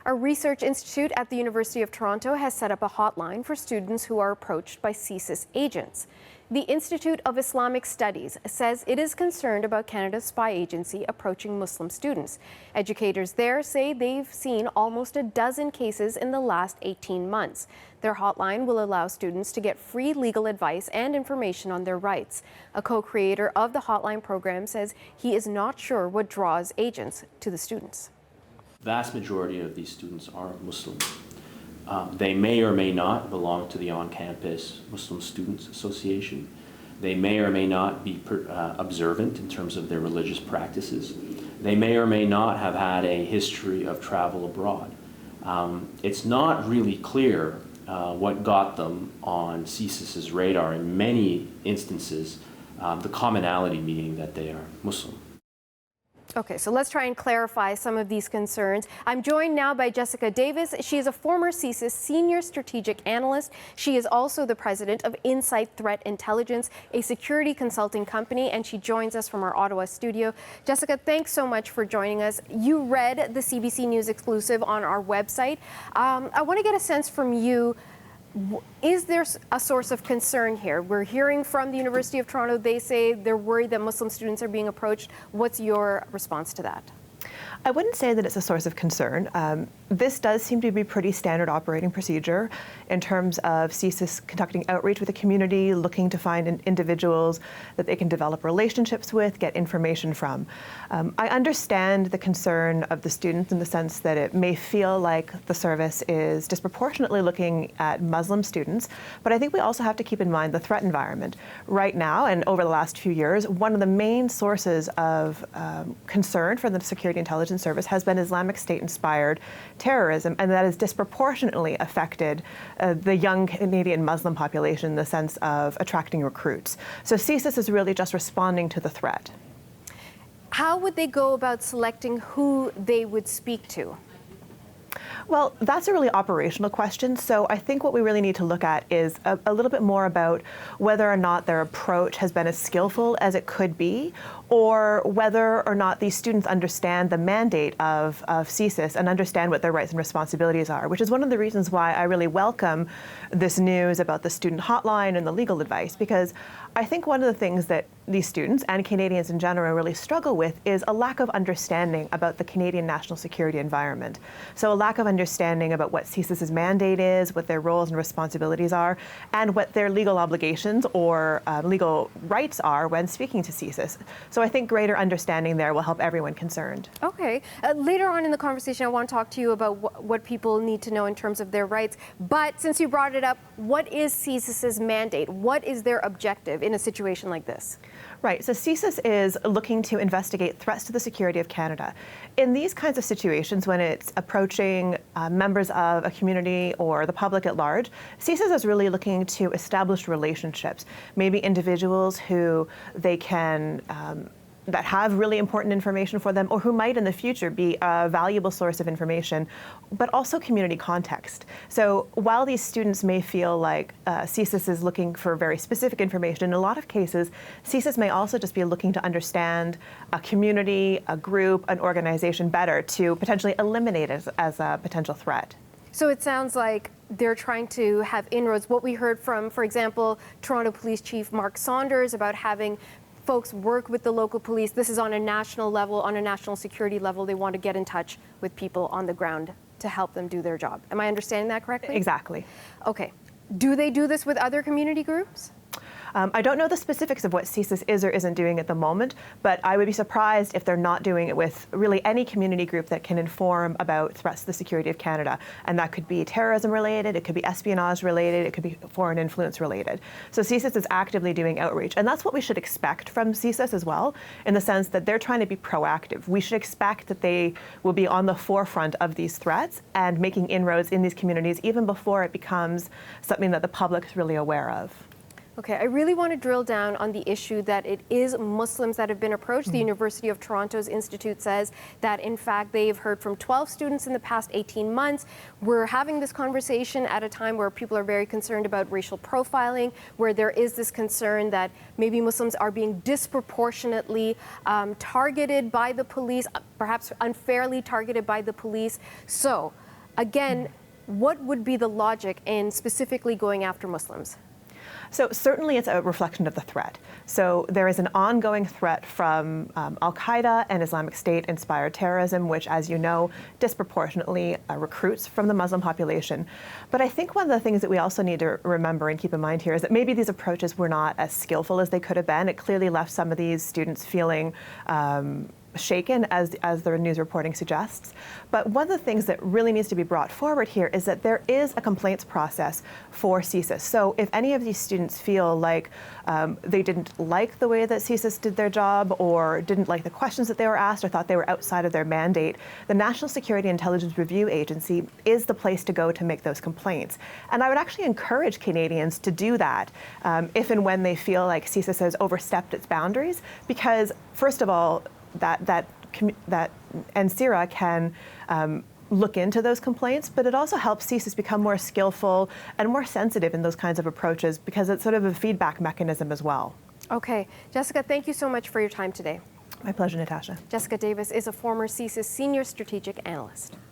A research institute at the University of Toronto has set up a hotline for students who are approached by CSIS agents. The Institute of Islamic Studies says it is concerned about Canada's spy agency approaching Muslim students. Educators there say they've seen almost a dozen cases in the last 18 months. Their hotline will allow students to get free legal advice and information on their rights. A co-creator of the hotline program says he is not sure what draws agents to the students. The vast majority of these students are Muslim. They may or may not belong to the on-campus Muslim Students Association. They may or may not be observant in terms of their religious practices. They may or may not have had a history of travel abroad. It's not really clear what got them on CSIS's radar. In many instances, the commonality being that they are Muslim. Okay, so let's try and clarify some of these concerns. I'm joined now by Jessica Davis. She is a former CSIS senior strategic analyst. She is also the president of Insight Threat Intelligence, a security consulting company, and she joins us from our Ottawa studio. Jessica, thanks so much for joining us. You read the CBC News exclusive on our website. I want to get a sense from you. Is there a source of concern here? We're hearing from the University of Toronto. They say they're worried that Muslim students are being approached. What's your response to that? I wouldn't say that it's a source of concern. This does seem to be pretty standard operating procedure in terms of CSIS conducting outreach with the community, looking to find individuals that they can develop relationships with, get information from. I understand the concern of the students in the sense that it may feel like the service is disproportionately looking at Muslim students, but I think we also have to keep in mind the threat environment. Right now, and over the last few years, one of the main sources of concern for the Security Intelligence Service has been Islamic State-inspired terrorism, and that has disproportionately affected the young Canadian Muslim population in the sense of attracting recruits. So CSIS is really just responding to the threat. How would they go about selecting who they would speak to? Well, that's a really operational question. So I think what we really need to look at is a little bit more about whether or not their approach has been as skillful as it could be, or whether or not these students understand the mandate of CSIS and understand what their rights and responsibilities are, which is one of the reasons why I really welcome this news about the student hotline and the legal advice, because I think one of the things that these students and Canadians in general really struggle with is a lack of understanding about the Canadian national security environment. So a lack of understanding about what CSIS's mandate is, what their roles and responsibilities are, and what their legal obligations or legal rights are when speaking to CSIS. So I think greater understanding there will help everyone concerned. Okay. Later on in the conversation, I want to talk to you about what people need to know in terms of their rights. But since you brought it up, what is CSIS's mandate? What is their objective in a situation like this? Right. So CSIS is looking to investigate threats to the security of Canada. In these kinds of situations, when it's approaching members of a community or the public at large, CSIS is really looking to establish relationships, maybe individuals who they can that have really important information for them, or who might in the future be a valuable source of information, but also community context. So while these students may feel like CSIS is looking for very specific information, in a lot of cases, CSIS may also just be looking to understand a community, a group, an organization better to potentially eliminate it as a potential threat. So it sounds like they're trying to have inroads. What we heard from, for example, Toronto Police Chief Mark Saunders about having folks work with the local police. This is on a national level, on a national security level. They want to get in touch with people on the ground to help them do their job. Am I understanding that correctly? Exactly. Okay. Do they do this with other community groups? I don't know the specifics of what CSIS is or isn't doing at the moment, but I would be surprised if they're not doing it with really any community group that can inform about threats to the security of Canada. And that could be terrorism related, it could be espionage related, it could be foreign influence related. So CSIS is actively doing outreach. And that's what we should expect from CSIS as well, in the sense that they're trying to be proactive. We should expect that they will be on the forefront of these threats and making inroads in these communities even before it becomes something that the public is really aware of. Okay, I really want to drill down on the issue that it is Muslims that have been approached. The University of Toronto's Institute says that, in fact, they've heard from 12 students in the past 18 months. We're having this conversation at a time where people are very concerned about racial profiling, where there is this concern that maybe Muslims are being disproportionately targeted by the police, perhaps unfairly targeted by the police. So, Again, what would be the logic in specifically going after Muslims? So certainly it's a reflection of the threat. So there is an ongoing threat from Al-Qaeda and Islamic State-inspired terrorism, which, as you know, disproportionately recruits from the Muslim population. But I think one of the things that we also need to remember and keep in mind here is that maybe these approaches were not as skillful as they could have been. It clearly left some of these students feeling shaken, as the news reporting suggests. But one of the things that really needs to be brought forward here is that there is a complaints process for CSIS. So if any of these students feel like they didn't like the way that CSIS did their job, or didn't like the questions that they were asked, or thought they were outside of their mandate, the National Security Intelligence Review Agency is the place to go to make those complaints. And I would actually encourage Canadians to do that if and when they feel like CSIS has overstepped its boundaries, because first of all, that NCIRA can look into those complaints, but it also helps CSIS become more skillful and more sensitive in those kinds of approaches, because it's sort of a feedback mechanism as well. Okay. Jessica, thank you so much for your time today. My pleasure, Natasha. Jessica Davis is a former CSIS Senior Strategic Analyst.